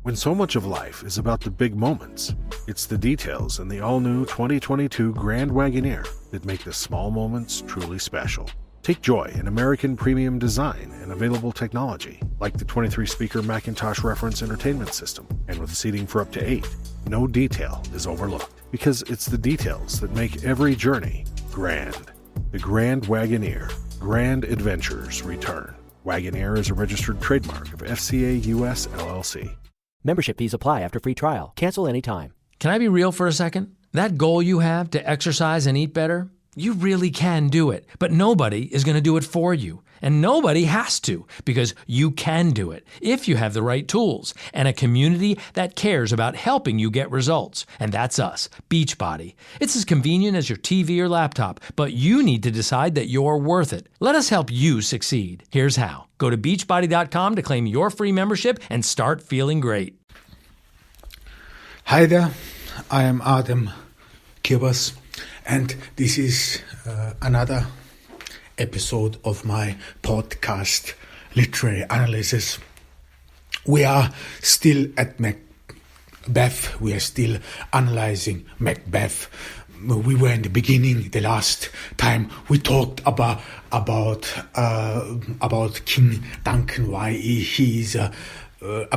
When so much of life is about the big moments, it's the details in the all-new 2022 Grand Wagoneer that make the small moments truly special. Take joy in American premium design and available technology, like the 23-speaker Macintosh reference entertainment system, and with seating for up to 8, no detail is overlooked, because it's the details that make every journey grand. The Grand Wagoneer. Grand adventures return. Wagoneer is a registered trademark of FCA US LLC. Membership fees apply after free trial. Cancel anytime. Can I be real for a second? That goal you have to exercise and eat better, you really can do it. But nobody is going to do it for you. And nobody has to, because you can do it if you have the right tools and a community that cares about helping you get results. And that's us, Beachbody. It's as convenient as your TV or laptop, but you need to decide that you're worth it. Let us help you succeed. Here's how. Go to beachbody.com to claim your free membership and start feeling great. Hi there, I am Adam Kibas, and this is another episode of my podcast, Literary Analysis. We are still at Macbeth. We are still analyzing Macbeth. We were in the beginning. The last time we talked about King Duncan, why he is a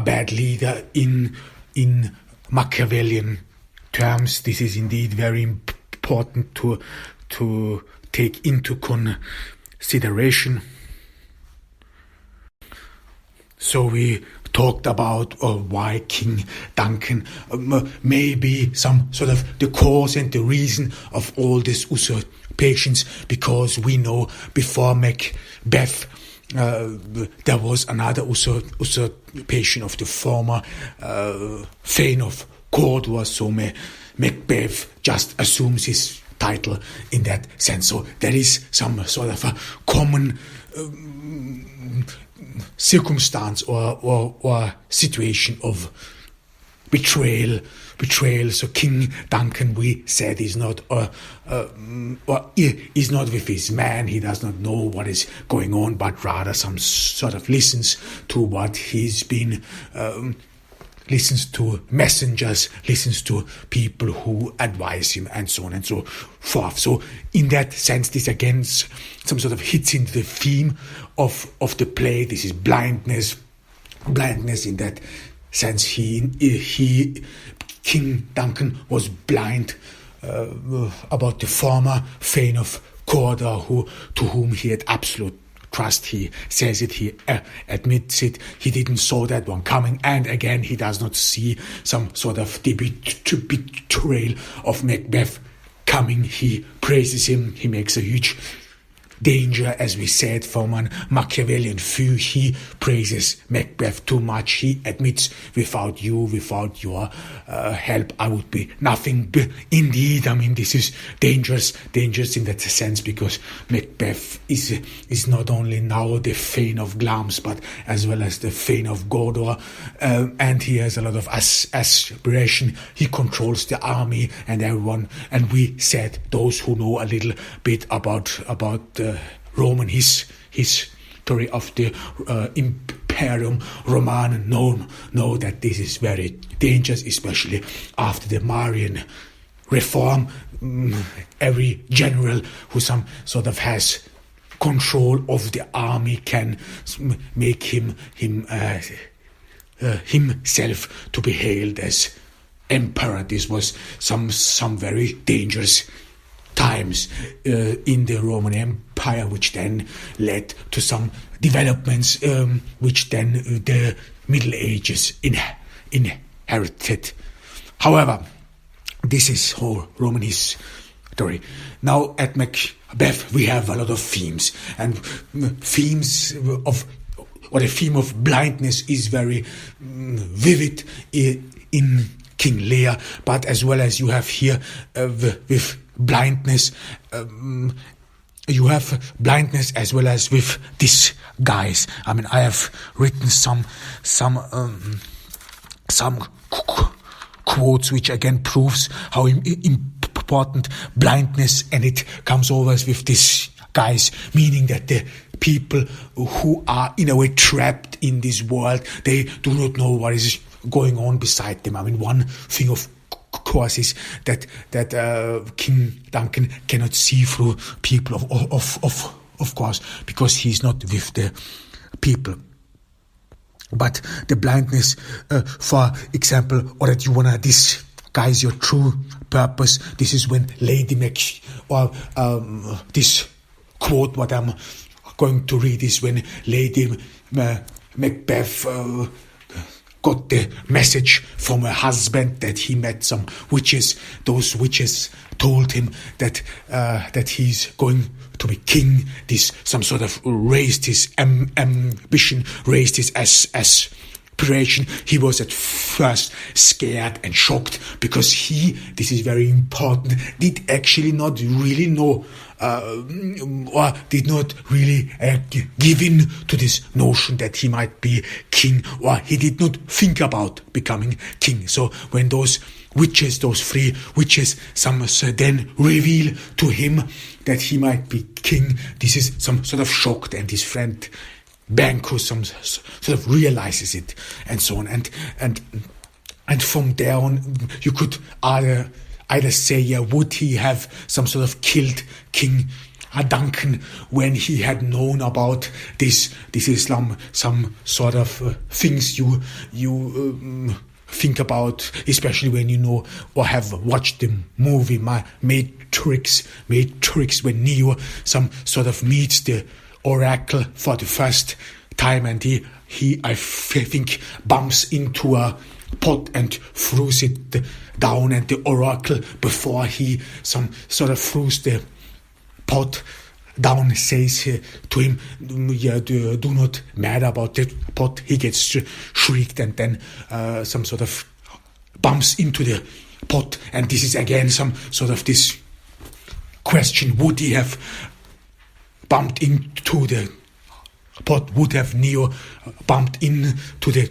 bad leader in Machiavellian terms. This is indeed very important to take into consideration. So we talked about why King Duncan may be some sort of the cause and the reason of all this usurpations, because we know before Macbeth there was another usurpation of the former Thane of Cawdor, so Macbeth just assumes his title in that sense. So there is some sort of a common circumstance or situation of betrayal. So King Duncan, we said, is not is not with his man. He does not know what is going on, but rather some sort of listens to what he's been. Listens to messengers, listens to people who advise him, and so on and so forth. So in that sense, this again some sort of hits into the theme of the play. This is blindness in that sense. King Duncan was blind about the former Thane of Cawdor, to whom he had absolute trust. He says it, he admits it, he didn't saw that one coming, and again he does not see some sort of betrayal of Macbeth coming. He praises him, he makes a huge danger, as we said, from an Machiavellian view. He praises Macbeth too much. He admits, without your help, I would be nothing. Indeed, I mean, this is dangerous in that sense, because Macbeth is not only now the Thane of Glamis, but as well as the Thane of Cawdor, and he has a lot of aspiration. He controls the army and everyone, and we said, those who know a little bit about Roman history of the Imperium Romanum know that this is very dangerous, especially after the Marian reform. Every general who some sort of has control of the army can make himself to be hailed as emperor. This was some very dangerous times in the Roman Empire, which then led to some developments which then the Middle Ages inherited. However, this is whole Roman history. Now at Macbeth we have a lot of themes, and themes of, or the theme of blindness is very vivid in King Lear, but as well as you have here with blindness, you have blindness as well as with disguise. I mean, I have written some quotes which again proves how important blindness, and it comes always with disguise, meaning that the people who are in a way trapped in this world, they do not know what is going on beside them. I mean, one thing of course is that King Duncan cannot see through people, of course, because he's not with the people. But the blindness, for example, or that you wanna disguise your true purpose, this is when Lady Mac, or this quote what I'm going to read is when Lady Macbeth got the message from her husband that he met some witches. Those witches told him that he's going to be king. This some sort of raised his ambition, raised his aspiration. He was at first scared and shocked because this is very important, did actually not really know or did not really give in to this notion that he might be king, or he did not think about becoming king. So when those witches, those three witches, some then reveal to him that he might be king, this is some sort of shocked, and his friend Banquo some sort of realizes it, and so on, and from there on you could either say, would he have some sort of killed King Duncan when he had known about this Islam, some sort of things you think about, especially when you know or have watched the movie Matrix, when Neo some sort of meets the Oracle for the first time, and he I think bumps into a pot and throws it down, and the Oracle, before he some sort of throws the pot down, says to him, do not matter about the pot. He gets shrieked, and then some sort of bumps into the pot, and this is again some sort of this question: would he have bumped into the pot? Would have Neo bumped into the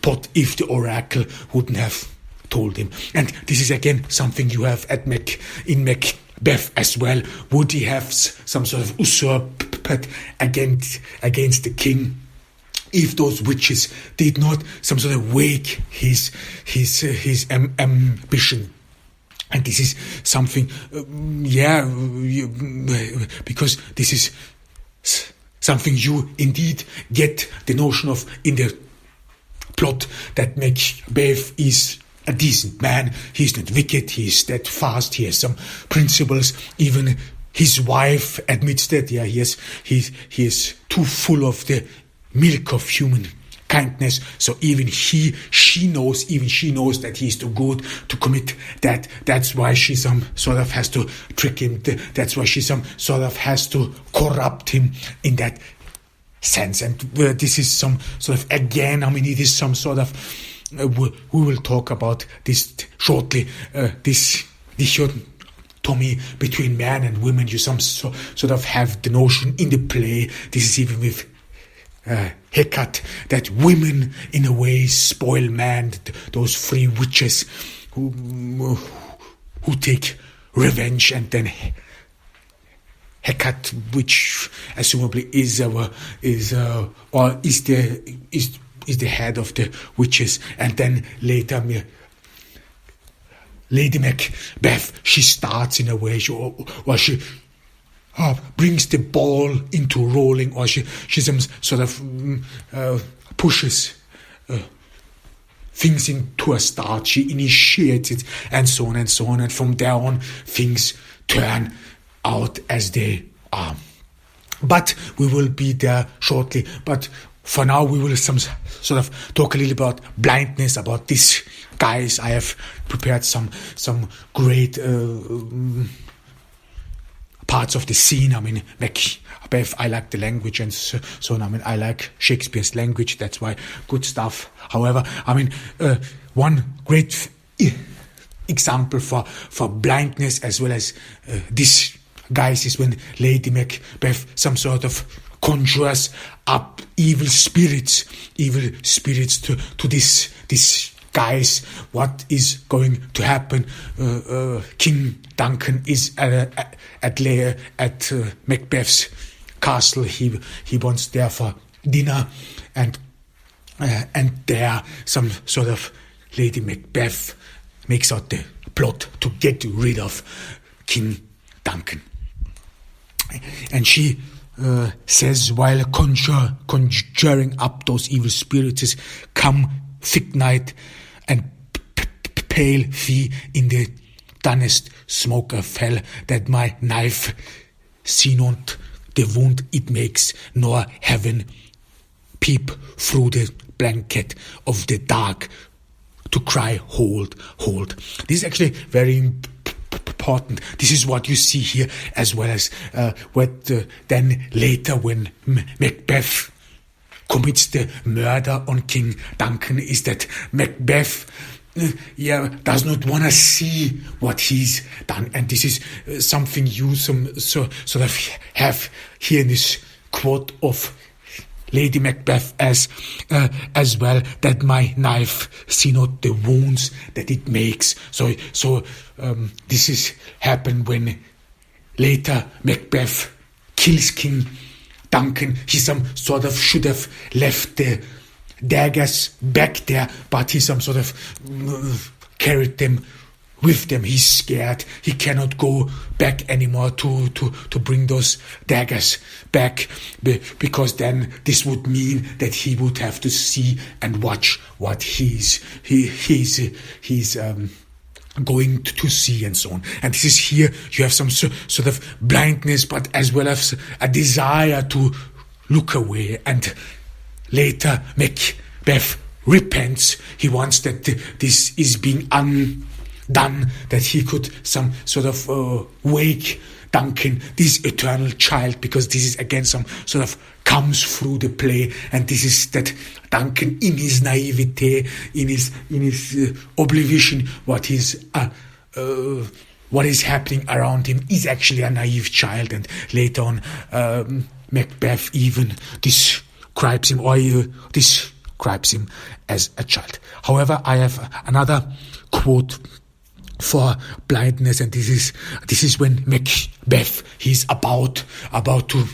pot if the Oracle wouldn't have told him? And this is again something you have in Macbeth as well. Would he have some sort of usurped against the king if those witches did not some sort of wake his ambition? And this is something, because this is something you indeed get the notion of in the plot, that Macbeth is a decent man. He's not wicked, he's steadfast, he has some principles. Even his wife admits that, he is too full of the milk of human kindness. So even she knows that he's too good to commit that. That's why she some sort of has to trick him. That's why she some sort of has to corrupt him in that sense. And this is some sort of, again, I mean, it is some sort of, we will talk about this shortly, this dichotomy between man and women. You some sort of have the notion in the play, this is even with Hecate, that women in a way spoil man, those three witches who take revenge, and then Hecate, which assumably is the head of the witches, and then later Lady Macbeth, she starts in a way, or she brings the ball into rolling, or she some sort of pushes things into a start. She initiates it, and so on and so on, and from there on things turn out as they are. But we will be there shortly. But for now, we will some sort of talk a little about blindness, about this guys. I have prepared some great parts of the scene. I mean, Macbeth, I like the language, and so on. I mean, I like Shakespeare's language. That's why good stuff. However, I mean, one great example for blindness as well as this guys is when Lady Macbeth some sort of conjures up evil spirits to this guys. What is going to happen? King Duncan is at Macbeth's castle. He wants there for dinner, and there some sort of Lady Macbeth makes out the plot to get rid of King Duncan. And she says, while conjuring up those evil spirits, come thick night and pale fee in the dunnest smoke of hell, that my knife see not the wound it makes, nor heaven peep through the blanket of the dark to cry, hold, hold. This is actually very important. This is what you see here, as well as then later when Macbeth commits the murder on King Duncan, is that Macbeth does not want to see what he's done. And this is something you sort of have here in this quote of Lady Macbeth as well, that my knife see not the wounds that it makes. So this is happened when later Macbeth kills King Duncan. He some sort of should have left the daggers back there, but he some sort of carried them with them. He's scared. He cannot go back anymore to bring those daggers back, because then this would mean that he would have to see and watch what he's going to see, and so on. And this is here you have some sort of blindness, but as well as a desire to look away. And later Macbeth repents. He wants that this is being undone, that he could some sort of wake Duncan, this eternal child, because this is again some sort of comes through the play, and this is that Duncan in his naivete, in his oblivion, what is happening around him is actually a naive child. And later on Macbeth even describes him as a child. However, I have another quote for blindness, and this is when Macbeth, he's about to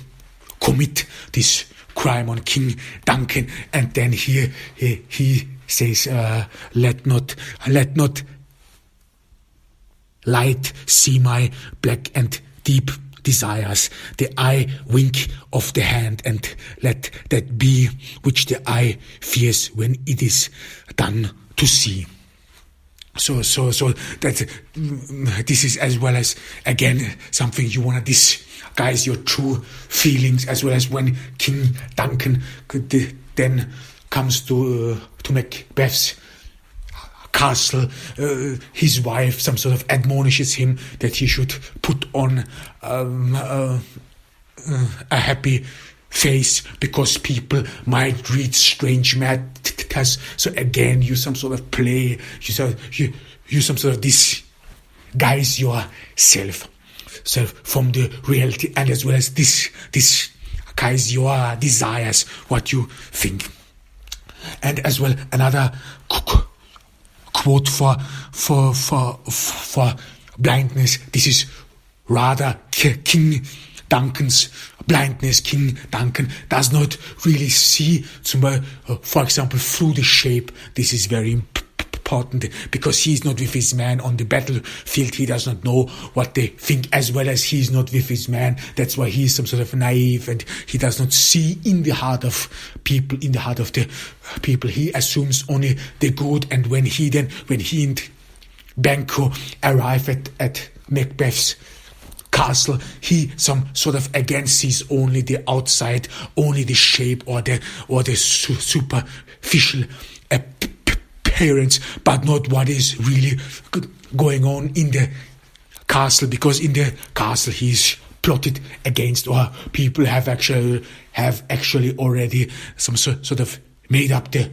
commit this crime on King Duncan, and then here he says, let not light see my black and deep desires, the eye wink of the hand, and let that be which the eye fears when it is done to see. So that this is as well as again something you want to disguise your true feelings, as well as when King Duncan then comes to Macbeth's castle, his wife some sort of admonishes him that he should put on a happy face, because people might read strange matters. So again, you some sort of play, you some sort of disguise yourself from the reality, and as well as disguise your desires, what you think. And as well, another quote for blindness. This is rather King Duncan's blindness. King Duncan does not really see, for example, through the shape. This is very important, because he is not with his man on the battlefield. He does not know what they think, as well as he is not with his man. That's why he is some sort of naive, and he does not see in the heart of people, in the heart of the people. He assumes only the good. And when he and Banquo arrive at Macbeth's castle, he some sort of again sees only the outside, only the shape or the superficial appearance, but not what is really going on in the castle, because in the castle he's plotted against, or people have actually already some sort of made up the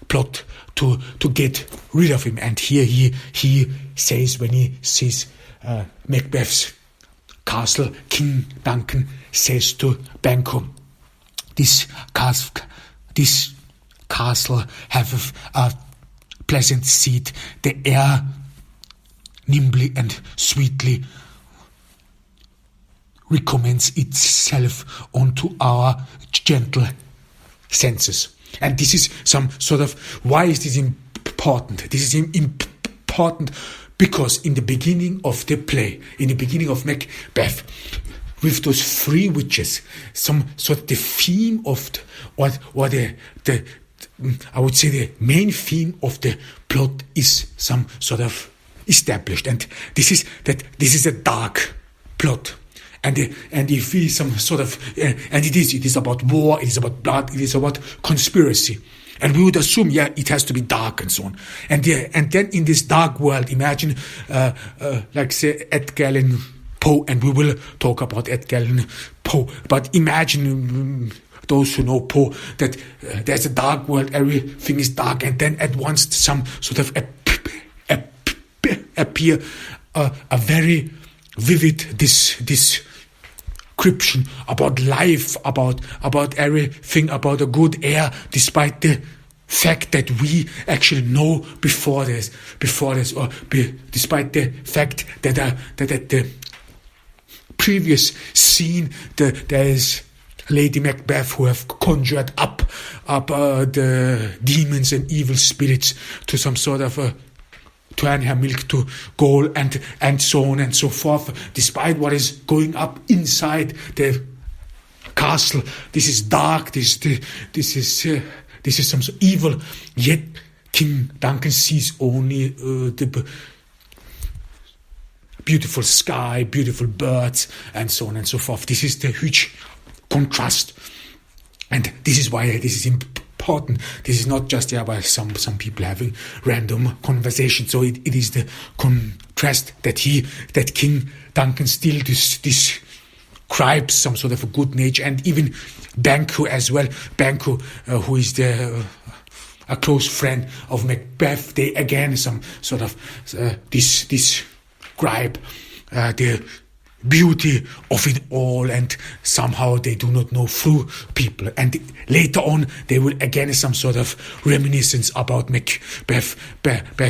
plot to get rid of him. And here he says, when he sees Macbeth's castle, King Duncan says to Banquo, this castle have a pleasant seat, the air nimbly and sweetly recommends itself unto our gentle senses. And this is some sort of, why is this important? important. This is important because in the beginning of the play, in the beginning of Macbeth, with those three witches, some sort of the theme of the I would say the main theme of the plot is some sort of established, and this is a dark plot. And if we some sort of and it is about war, it is about blood, it is about conspiracy, and we would assume it has to be dark and so on. And then in this dark world, imagine like say Edgar Allan Poe, and we will talk about Edgar Allan Poe. But imagine those who know Poe that there's a dark world, everything is dark, and then at once some sort of appear a very vivid description about life, about everything, about a good air, despite the fact that we actually know before this, despite the fact that the previous scene there is Lady Macbeth who have conjured up the demons and evil spirits to some sort of turn her milk to gold and so on and so forth. Despite what is going up inside the castle, this is dark. This is some evil. Yet King Duncan sees only the beautiful sky, beautiful birds, and so on and so forth. This is the huge contrast, and this is why this is important. This is not just by some people having random conversations. So it is the contrast that King Duncan still describes some sort of a good nature, and even Banquo as well. Banquo, who is a close friend of Macbeth, they again some sort of describe the beauty of it all, and somehow they do not know through people. And later on, they will again some sort of reminiscence about Macbeth.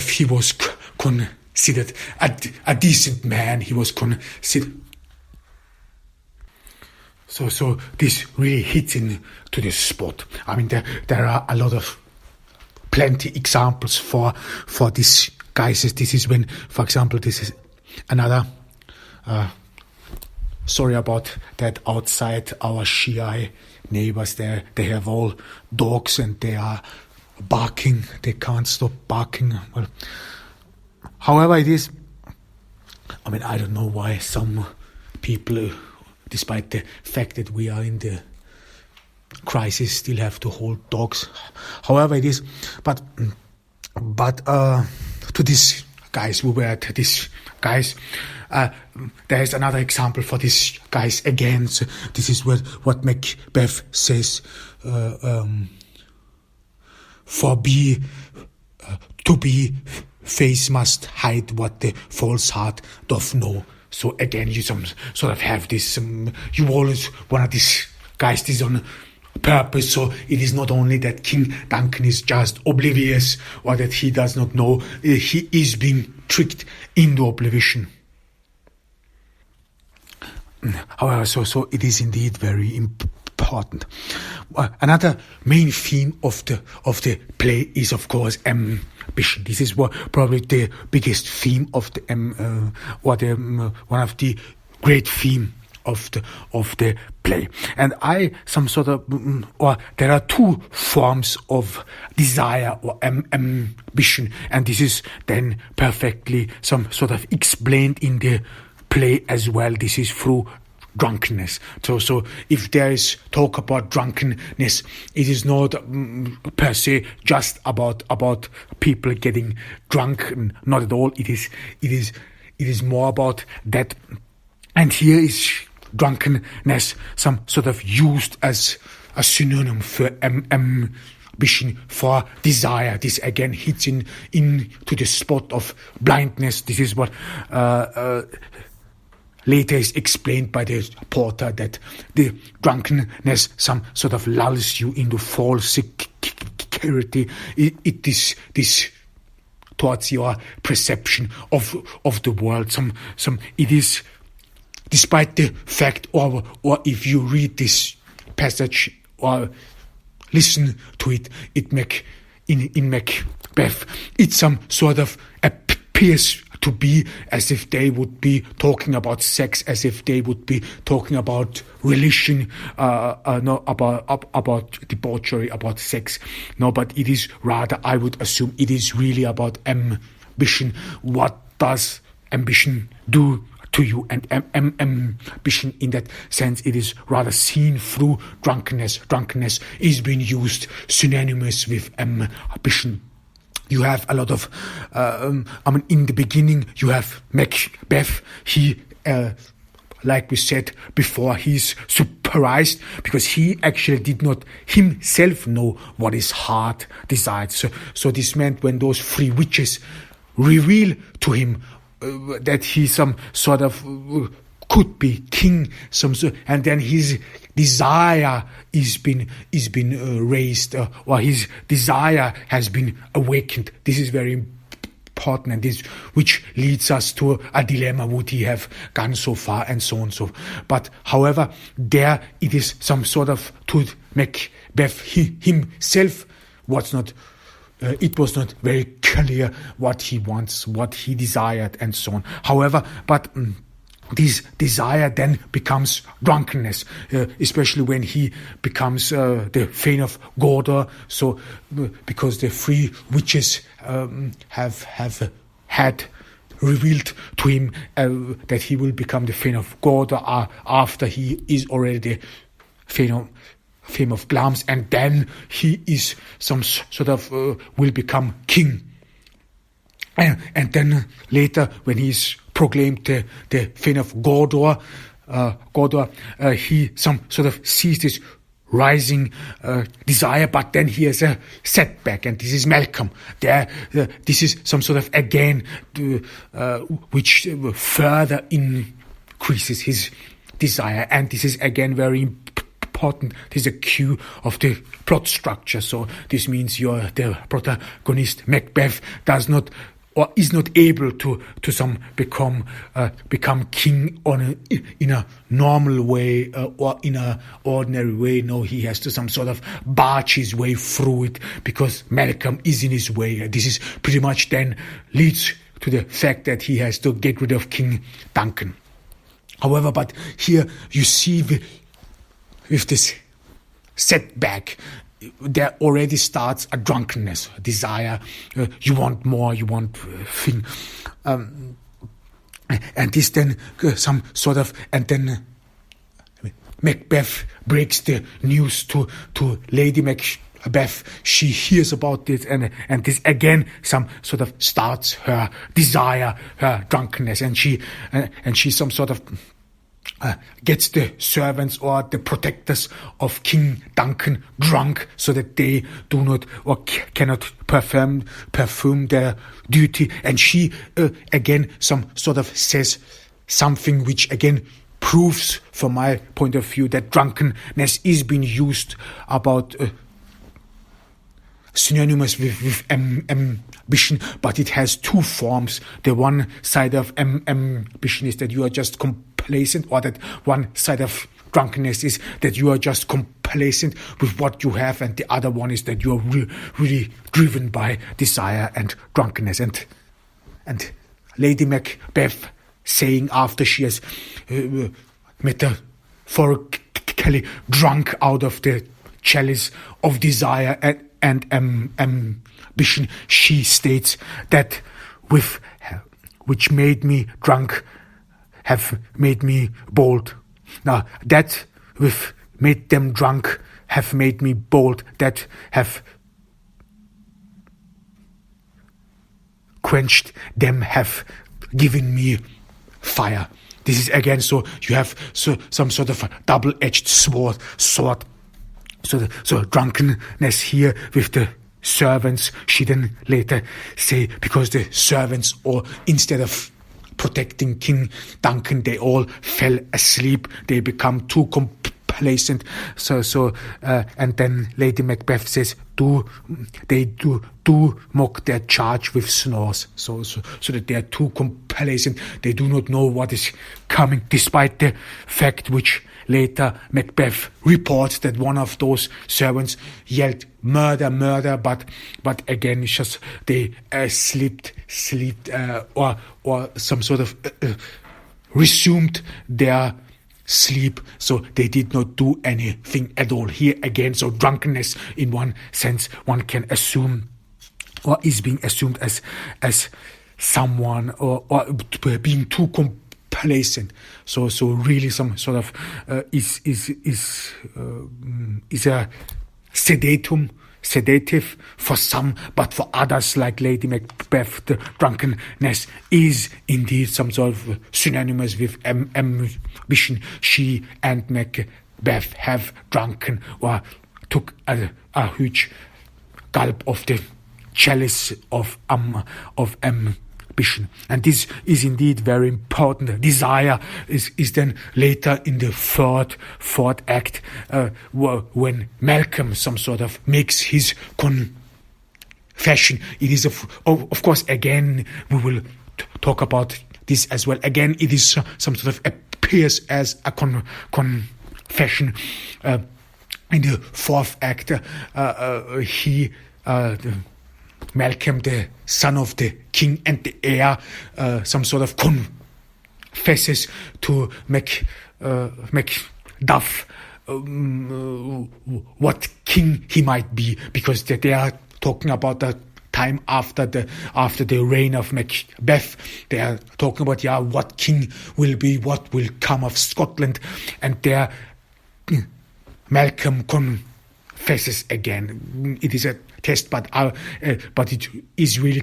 He was considered a decent man. He was considered. So this really hits into the spot. I mean, there are a lot of plenty examples for this guys. This is when, for example, this is another. Sorry about that. Outside, our Shiite neighbors there, they have all dogs and they are barking. They can't stop barking. Well, however it is, I mean, I don't know why some people, despite the fact that we are in the crisis, still have to hold dogs. However it is, but to these guys, we were at these guys. There is another example for these guys again. So this is what Macbeth says. To be face must hide what the false heart doth know. So again, you some sort of have this. You always one of these guys. This is on purpose. So it is not only that King Duncan is just oblivious or that he does not know. He is being tricked into oblivion. However, so it is indeed very important. Another main theme of the play is, of course, ambition. This is probably the biggest theme of the one of the great theme of the play. And there are two forms of desire or ambition, and this is then perfectly some sort of explained in the play as well. This is through drunkenness. So if there is talk about drunkenness, it is not per se just about people getting drunk. Not at all. It is more about that. And here is drunkenness some sort of used as a synonym for ambition, for desire. This again hits into the spot of blindness. This is what later is explained by the porter, that the drunkenness some sort of lulls you into false security. It is this towards your perception of the world. Some it is, despite the fact, or if you read this passage or listen to it, in Macbeth. It some sort of appears to be as if they would be talking about sex, as if they would be talking about religion, no, about debauchery, about sex. No, but it is rather, I would assume, it is really about ambition. What does ambition do to you? And ambition, in that sense, it is rather seen through drunkenness. Drunkenness is being used synonymous with ambition. You have a lot of, in the beginning, you have Macbeth. He, like we said before, he's surprised because he actually did not himself know what his heart desired. So this meant when those three witches reveal to him that he some sort of could be king, and then his desire is been raised, or his desire has been awakened. This is very important, and this which leads us to a dilemma: would he have gone so far, and so on, so. But however, there it is some sort of to Macbeth himself was not. It was not very clear what he wants, what he desired, and so on. However, but this desire then becomes drunkenness, especially when he becomes the Thane of Gordor. So, because the three witches have had revealed to him that he will become the Thane of Gordor after he is already the Thane of Glamis, and then he is some sort of will become king. And then later, when he's proclaimed the Thane of Gordor, he some sort of sees this rising desire, but then he has a setback, and this is Malcolm. This is some sort of again which further increases his desire, and this is again very important. This is a cue of the plot structure. So this means the protagonist Macbeth does not or is not able to some become king in a normal way or in a ordinary way. No, he has to some sort of barge his way through it because Malcolm is in his way. This is pretty much then leads to the fact that he has to get rid of King Duncan. However, but here you see with this setback, there already starts a drunkenness, a desire. You want more, you want thing. And this then some sort of, and then Macbeth breaks the news to Lady Macbeth. She hears about it, and this again some sort of starts her desire, her drunkenness, and she some sort of gets the servants or the protectors of King Duncan drunk so that they do not or cannot perform their duty. And she again some sort of says something which again proves from my point of view that drunkenness is being used about synonymous with ambition, but it has two forms. The one side of ambition is that you are just complacent, or that one side of drunkenness is that you are just complacent with what you have, and the other one is that you are really driven by desire and drunkenness. And Lady Macbeth saying after she has metaphorically drunk out of the chalice of desire and ambition, she states that which made me drunk have made me bold. Now that with made them drunk have made me bold, that have quenched them have given me fire. This is again, so you have some sort of a double-edged sword. So drunkenness here with the servants, she then later say, because the servants, or instead of protecting King Duncan, they all fell asleep. They become too complacent complacent. And then Lady Macbeth says, they do mock their charge with snores, so that they are too complacent. They do not know what is coming, despite the fact which later Macbeth reports that one of those servants yelled murder, murder, but again it's just they slept or some sort of resumed their sleep, so they did not do anything at all here again. So drunkenness, in one sense, one can assume, or is being assumed as someone or being too complacent. So really some sort of is a sedative for some, but for others, like Lady Macbeth, the drunkenness is indeed some sort of synonymous with ambition. She and Macbeth have drunken or took a huge gulp of the chalice of ambition. And this is indeed very important. Desire is then later in the fourth act, when Malcolm some sort of makes his confession. It is of course, again we will talk about this as well. Again, it is some sort of appears as a confession. In the fourth act, Malcolm, the son of the king and the heir, some sort of confesses to Macduff what king he might be, because they are talking about the time after the reign of Macbeth. They are talking about what king will be, what will come of Scotland, and there Malcolm confesses again. It is a test, but it is really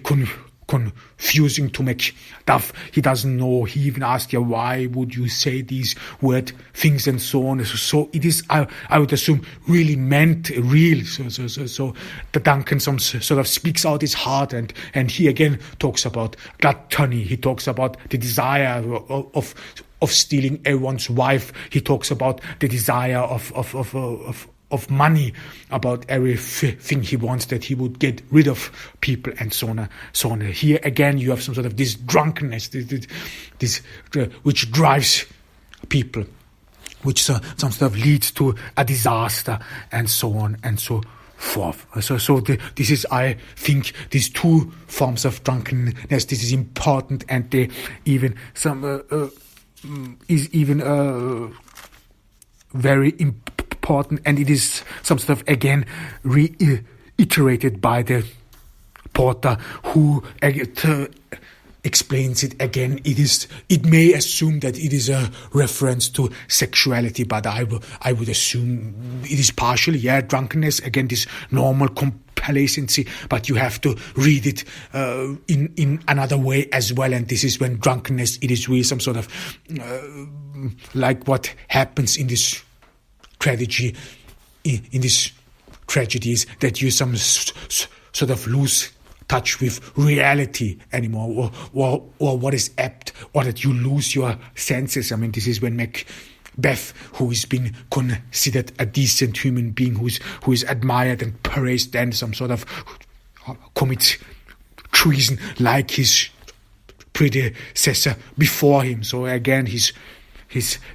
confusing to Macduff. He doesn't know. He even asks, why would you say these weird things and so on. So it is, I would assume, really meant real. So the Duncan some sort of speaks out his heart, and he again talks about gluttony. He talks about the desire of stealing everyone's wife. He talks about the desire of money, about everything he wants, that he would get rid of people, and so on. Here again, you have some sort of this drunkenness, this which drives people, which some sort of leads to a disaster, and so on and so forth. This is, I think, these two forms of drunkenness. This is important, and they even very important, and it is some sort of again reiterated by the porter, who explains it again. It may assume that it is a reference to sexuality, but I would assume it is partially drunkenness, again this normal complacency, but you have to read it in another way as well. And this is when drunkenness, it is really some sort of like what happens in this tragedy, in these tragedies, that you some sort of lose touch with reality anymore, or what is apt, or that you lose your senses. I mean, this is when Macbeth, who has been considered a decent human being, who is admired and praised, then some sort of commits treason like his predecessor before him. So again,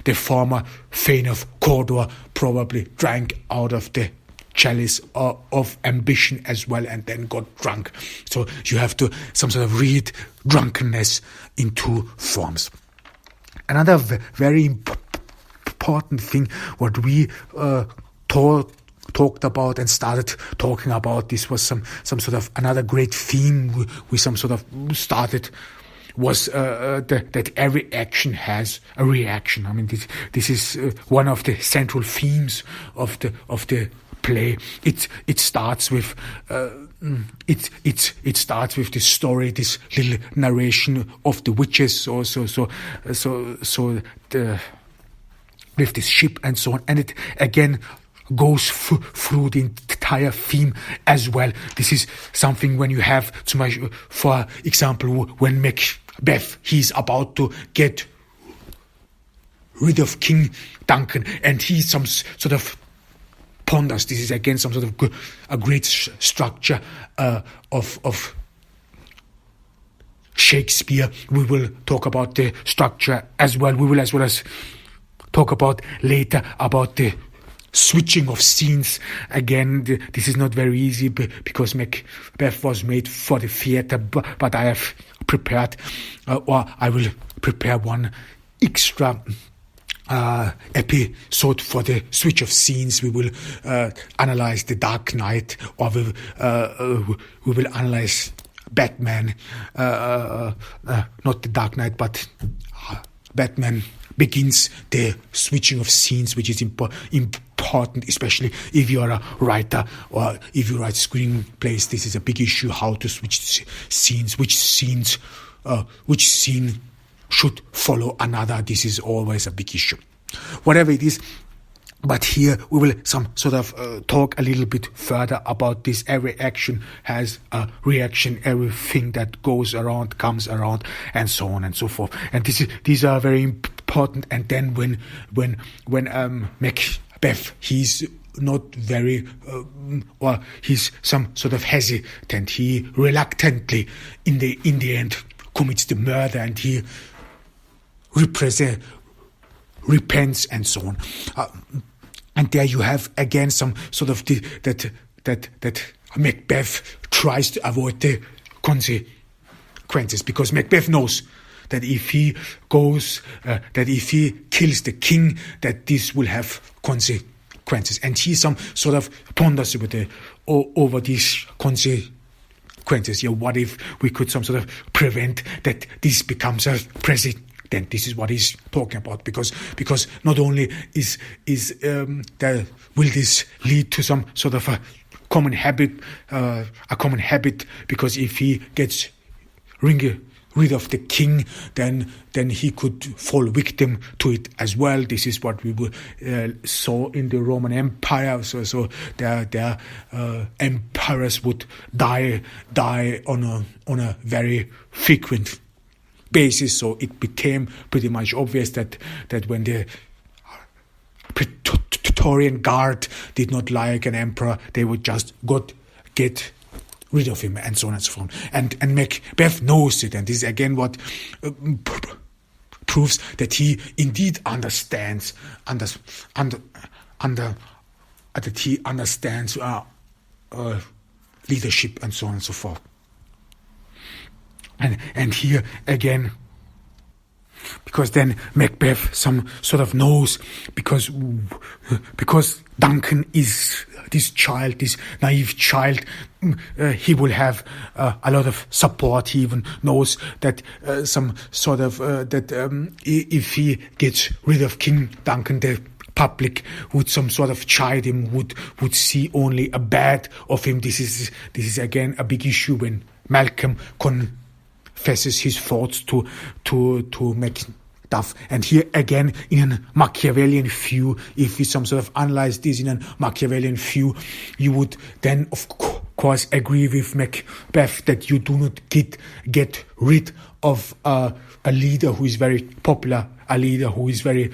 the former Thane of Cawdor probably drank out of the chalice of ambition as well, and then got drunk. So you have to some sort of read drunkenness in two forms. Another very important thing, what we talked about and started talking about, this was some sort of another great theme we some sort of started, was that every action has a reaction. I mean, this is one of the central themes of the play. It starts with it starts with this story, this little narration of the witches, with this ship and so on, and it again goes through the entire theme as well. This is something when you have too much, for example, when Macbeth, he's about to get rid of King Duncan, and he some sort of ponders. This is again some sort of a great structure of Shakespeare. We will talk about the structure as well. We will as well as talk about later about the switching of scenes. Again, this is not very easy because Macbeth was made for the theater, but I have prepared, or I will prepare one extra episode for the switch of scenes. We will analyze The Dark Knight, or we will analyze Batman, not The Dark Knight, but Batman Begins, the switching of scenes, which is important, especially if you are a writer or if you write screenplays. This is a big issue, how to switch scenes, which scene should follow another. This is always a big issue. Whatever it is, but here we will some sort of talk a little bit further about this. Every action has a reaction. Everything that goes around comes around, and so on and so forth. And these are very important. And then when Macbeth, he's not very, or he's some sort of hesitant. He reluctantly, in the end, commits the murder, and he repents and so on. And there you have again some sort of that Macbeth tries to avoid the consequences, because Macbeth knows that if he goes, that if he kills the king, that this will have consequences, and he some sort of ponders over these consequences. Yeah, what if we could some sort of prevent that this becomes a president? Then this is what he's talking about, because not only will this lead to some sort of a common habit, because if he gets rid of the king, then he could fall victim to it as well. This is what we saw in the Roman Empire. So their emperors would die on a very frequent basis. So it became pretty much obvious that when the Praetorian Guard did not like an emperor, they would just get rid of him, and so on and so forth. And Macbeth knows it, and this is again what proves that he indeed understands leadership and so on and so forth. And here again, because then Macbeth some sort of knows, because Duncan is this child, this naive child, he will have a lot of support. He even knows that if he gets rid of King Duncan, the public would some sort of chide him, would see only a bad of him. This is again a big issue when Malcolm confesses his thoughts to Macduff. And here again, in a Machiavellian view, if we some sort of analyze this in a Machiavellian view, you would then of course agree with Macbeth that you do not get rid of a leader who is very popular, a leader who is very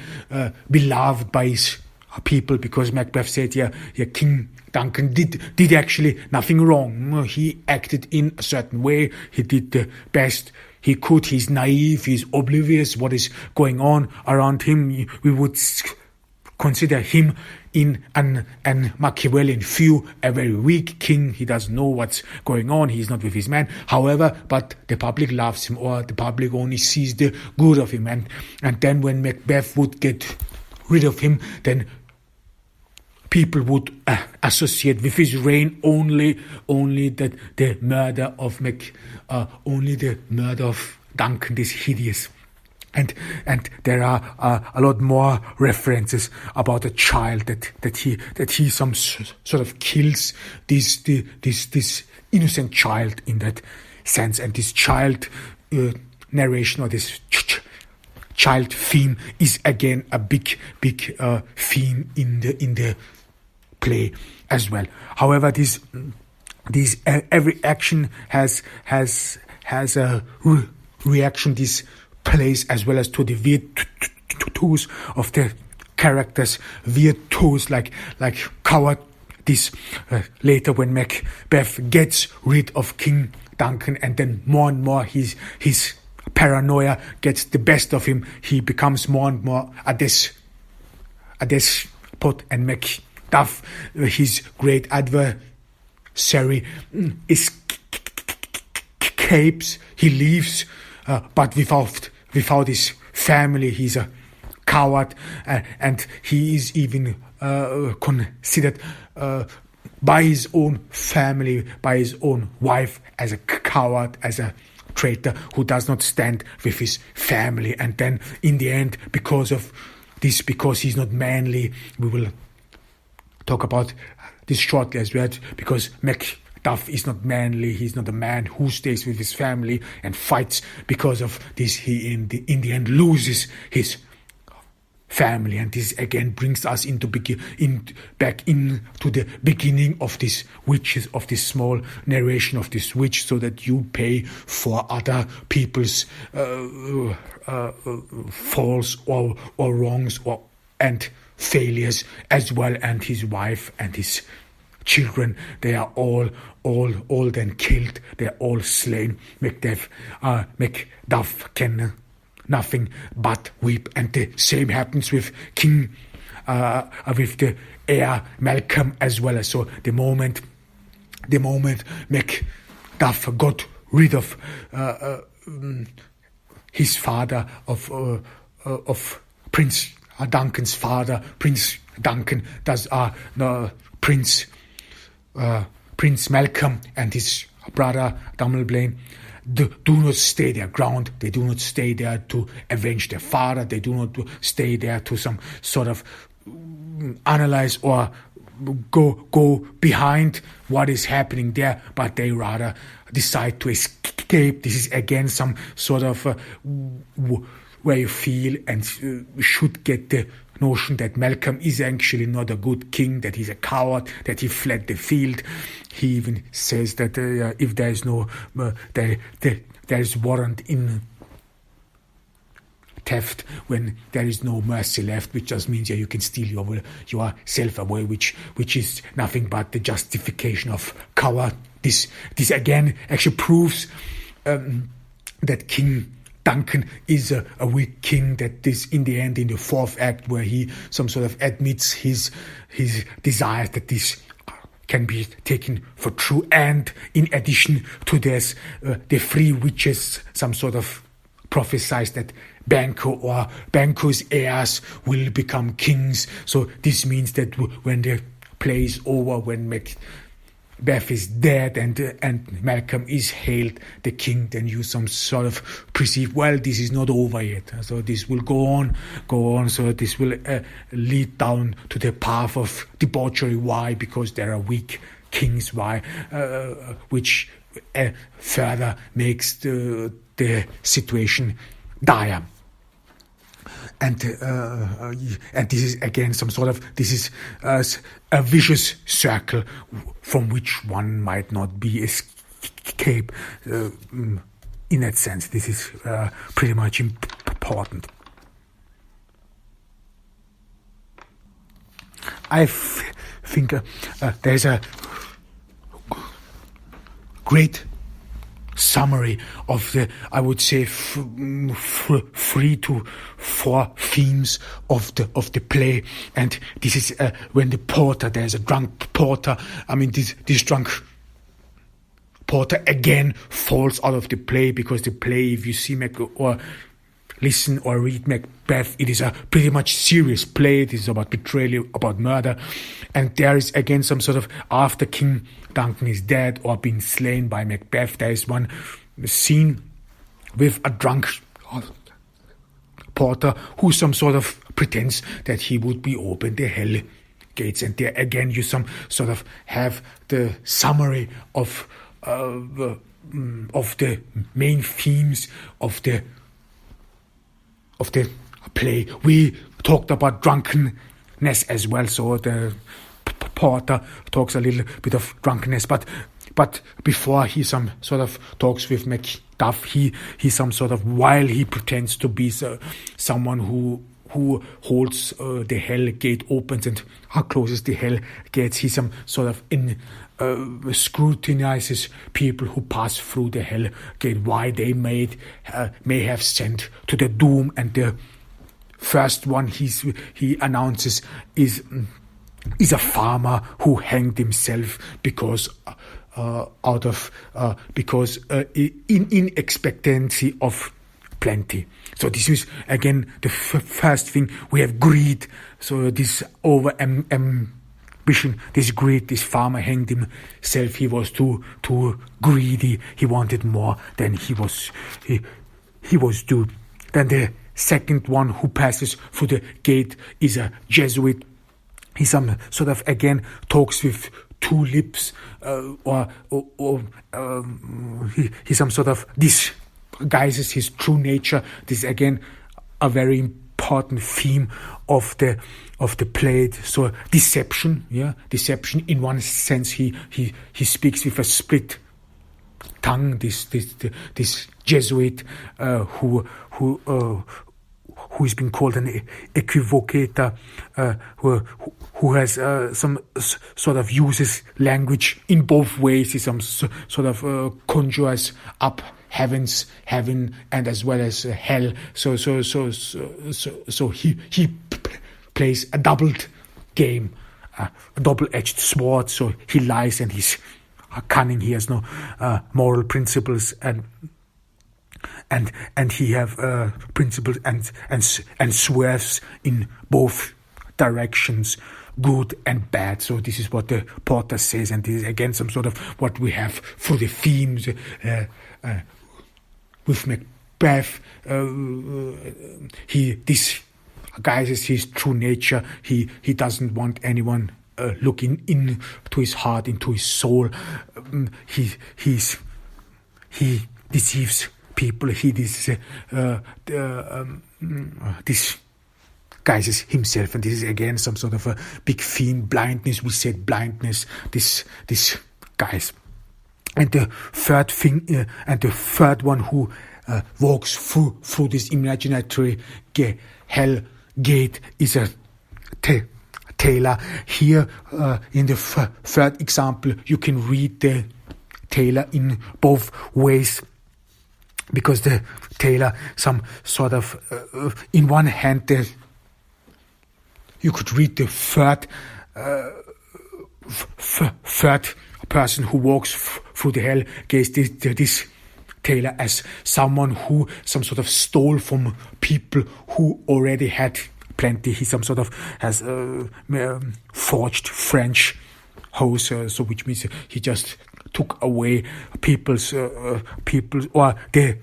beloved by his people, because Macbeth said, yeah, King Duncan did actually nothing wrong. He acted in a certain way. He did the best he could. He's naive. He's oblivious what is going on around him. We would consider him in an Machiavellian view a very weak king. He doesn't know what's going on. He's not with his men. However, but the public loves him, or the public only sees the good of him. And then when Macbeth would get rid of him, then people would associate with his reign only that the murder of Duncan, this hideous. And there are a lot more references about a child that he some sort of kills this innocent child in that sense. And this child narration, or this child theme, is again a big theme in the play as well. However, this every action has a reaction. This plays as well as to the virtues of the characters, virtues like coward. This later when Macbeth gets rid of King Duncan, and then more and more his paranoia gets the best of him. He becomes more and more a despot, and Macduff, his great adversary, escapes. He leaves, but without his family. He's a coward, and he is even considered by his own family, by his own wife, as a coward, as a traitor who does not stand with his family. And then in the end, because of this, because he's not manly, we will talk about this shortly as well, because Macduff is not manly. He's not a man who stays with his family and fights. Because of this, he in the end loses his family, and this again brings us back into the beginning of this witches, of this small narration of this witch, so that you pay for other people's faults or wrongs and failures as well. And his wife and his children, they are all then killed. They are all slain. Macduff can nothing but weep. And the same happens with with the heir Malcolm as well. So the moment Macduff got rid of his father, of Prince Duncan's father, Prince Duncan does Prince Malcolm and his brother Dunblane do not stay their ground. They do not stay there to avenge their father. They do not stay there to some sort of analyze or go behind what is happening there, but they rather decide to escape. This is again some sort of where you feel and should get the notion that Malcolm is actually not a good king, that he's a coward, that he fled the field. He even says that if there is no there is warrant in theft when there is no mercy left, which just means you can steal yourself away, which is nothing but the justification of coward. This again actually proves that King Duncan is a weak king, that this in the end, in the fourth act, where he some sort of admits his desires, that this can be taken for true. And in addition to this, the three witches some sort of prophesies that Banquo's heirs will become kings. So this means that when the play is over, when Macbeth is dead and Malcolm is hailed the king, then you some sort of perceive, well, this is not over yet. So this will go on. So this will lead down to the path of debauchery. Why? Because there are weak kings. Why? Which further makes the situation dire. And this is again some sort of, this is a vicious circle from which one might not be escape. In that sense, this is pretty much important. I think there's a great summary of the, I would say, 3 to 4 themes of the play. And this is when the porter, there's a drunk porter. I mean, this drunk porter again falls out of the play, because the play, if you see or listen or read Macbeth, it is a pretty much serious play. It is about betrayal, about murder. And there is again some sort of, after King Duncan is dead or been slain by Macbeth, there is one scene with a drunk porter who some sort of pretends that he would be open the hell gates. And there again you some sort of have the summary of the main themes of the play. We talked about drunkenness as well, so the porter talks a little bit of drunkenness, but before he some sort of talks with Macduff, he some sort of, while he pretends to be someone who who holds the hell gate, opens and closes the hell gates. He some sort of scrutinizes people who pass through the hell gate, why they may have sent to the doom. And the first one he announces is a farmer who hanged himself because in expectancy of plenty. So this is again the first thing. We have greed. So this over ambition, this greed. This farmer hanged himself. He was too greedy. He wanted more than he was due. Then the second one who passes through the gate is a Jesuit. He some sort of again talks with two lips, he some sort of disguises his true nature. This is again a very important theme of the play. So deception, deception. In one sense, he speaks with a split tongue. This Jesuit who has been called an equivocator, who has some sort of uses language in both ways. He some sort of conjures up heaven and as well as hell. So he plays a doubled game, a double-edged sword. So he lies and he's cunning. He has no moral principles and he have principles and swerves in both directions, good and bad. So this is what the Porter says, and this is again some sort of what we have through the themes with Macbeth. He disguises his true nature. He doesn't want anyone looking into his heart, into his soul. He deceives people. He disguises himself, and this is again some sort of a big theme. Blindness. We said blindness. This guys. And the third thing, and the third one who walks through this imaginary hell gate is a tailor. Here, in the third example, you can read the tailor in both ways, because the tailor, some sort of, in one hand, you could read the third person who walks through the hell gate, this tailor, as someone who some sort of stole from people who already had plenty. He some sort of has forged French hose, so which means he just took away people's or the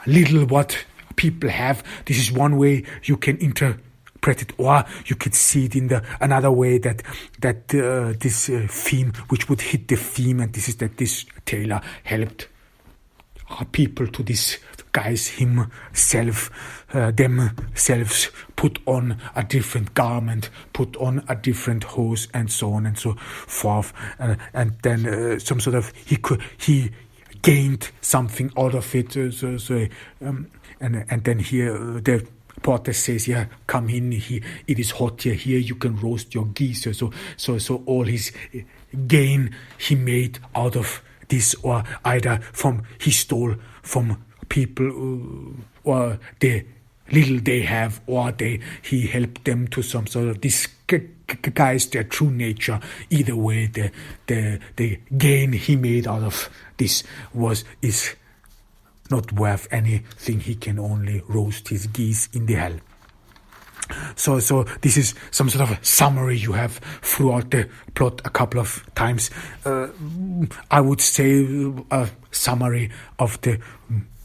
little what people have. This is one way you can interpret it, or you could see it in another way that this theme, which would hit the theme, and this is that this tailor helped people to disguise themselves, put on a different garment, put on a different hose, and so on and so forth, and then some sort of he gained something out of it. And then here the Porter says, "Yeah, come in. It is hot here. Here you can roast your geese." So all his gain he made out of this, or either he stole from people, or the little they have, or he helped them to some sort of disguise their true nature. Either way, the gain he made out of this is not worth anything. He can only roast his geese in the hell. So this is some sort of a summary you have throughout the plot a couple of times. I would say a summary of the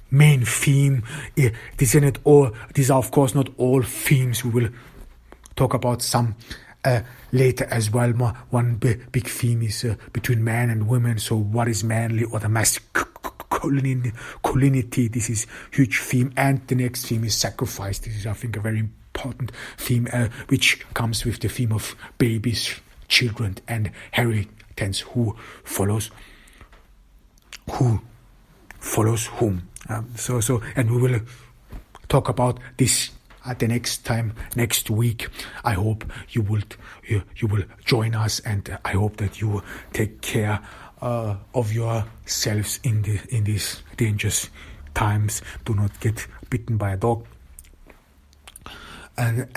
main theme. These are of course not all themes. We will talk about some later as well. One big theme is between man and women. So what is manly, or the masculinity? This is huge theme. And the next theme is sacrifice. This is, I think, a very important theme, which comes with the theme of babies, children, and inheritance. Who follows whom? And we will talk about this at the next time, next week. I hope you will join us, and I hope that you take care of yourselves in these dangerous times. Do not get bitten by a dog, and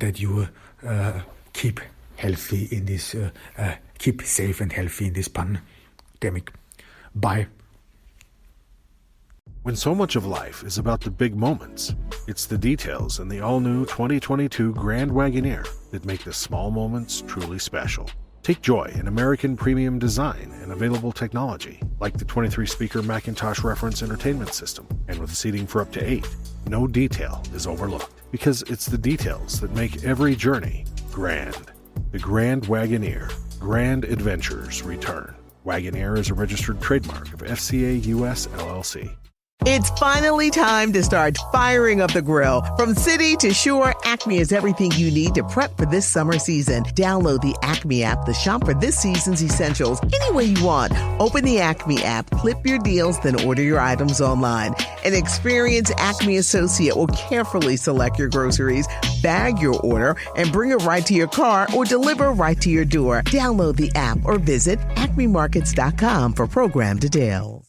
that you keep healthy in this, keep safe and healthy in this pandemic. Bye. When so much of life is about the big moments, it's the details in the all-new 2022 Grand Wagoneer that make the small moments truly special. Take joy in American premium design and available technology, like the 23-speaker Macintosh reference entertainment system, and with seating for up to 8. No detail is overlooked, because it's the details that make every journey grand. The Grand Wagoneer. Grand adventures return. Wagoneer is a registered trademark of FCA US LLC. It's finally time to start firing up the grill. From city to shore, Acme is everything you need to prep for this summer season. Download the Acme app to shop for this season's essentials any way you want. Open the Acme app, clip your deals, then order your items online. An experienced Acme associate will carefully select your groceries, bag your order, and bring it right to your car or deliver right to your door. Download the app or visit acmemarkets.com for program details.